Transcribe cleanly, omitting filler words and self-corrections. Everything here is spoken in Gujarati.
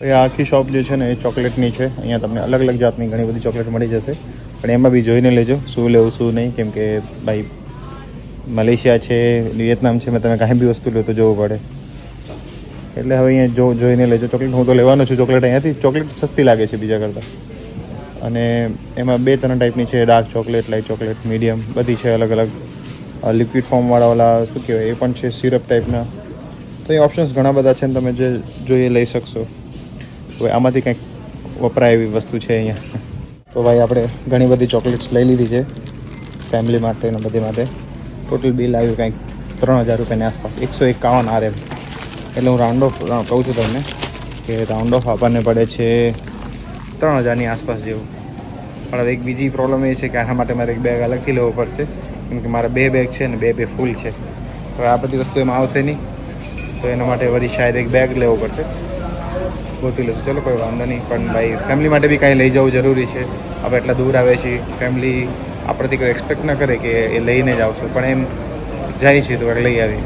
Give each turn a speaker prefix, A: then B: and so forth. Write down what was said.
A: એ આખી શોપ જે છે ને એ ચોકલેટની છે. અહીંયા તમને અલગ અલગ જાતની ઘણી બધી ચોકલેટ મળી જશે, પણ એમાં બી જોઈને લેજો શું લેવું શું નહીં, કેમ કે ભાઈ મલેશિયા છે, વિયેતનામ છે, મેં તમે કાંઈ બી વસ્તુ લો તો જોવું પડે. એટલે હવે અહીંયા જોઈને લેજો ચોકલેટ. હું તો લેવાનો છું ચોકલેટ. અહીંયાથી ચોકલેટ સસ્તી લાગે છે બીજા કરતાં. અને એમાં 2-3 ટાઈપની છે, dark chocolate, light chocolate, medium, બધી છે અલગ અલગ. લિક્વિડ ફોર્મવાળા ઓલા શું કહેવાય એ પણ છે, સિરપ ટાઈપના. તો એ ઓપ્શન્સ ઘણા બધા છે ને તમે જે જોઈએ લઈ શકશો. હવે આમાંથી કંઈક વપરાય એવી વસ્તુ છે અહીંયા. તો ભાઈ આપણે ઘણી બધી ચોકલેટ્સ લઈ લીધી છે ફેમિલી માટે ને બધી માટે. ટોટલ બિલ આવ્યું કંઈક 3000 રૂપિયાની આસપાસ, 151 RM. એટલે હું રાઉન્ડ ઓફ કહું છું તમને કે રાઉન્ડ ઓફ આપણને પડે છે 3000ની આસપાસ જેવું. પણ હવે એક બીજી પ્રોબ્લેમ એ છે કે આના માટે મારે એક બેગ અલગથી લેવો પડશે, કેમ કે મારા 2 બેગ છે ને 2 ફૂલ છે. હવે આ બધી વસ્તુ એમાં આવશે નહીં, તો એના માટે વળી શાયદ એક બેગ લેવો પડશે. ગોતી લઈશું, ચલો કોઈ વાંધો નહીં. પણ ભાઈ ફેમિલી માટે બી કાંઈ લઈ જવું જરૂરી છે. આપણે એટલા દૂર આવે છીએ, ફેમિલી આપણથી કોઈ એક્સપેક્ટ ન કરે કે એ લઈને જ આવશું, પણ એમ જાય છે તો લઈ આવી.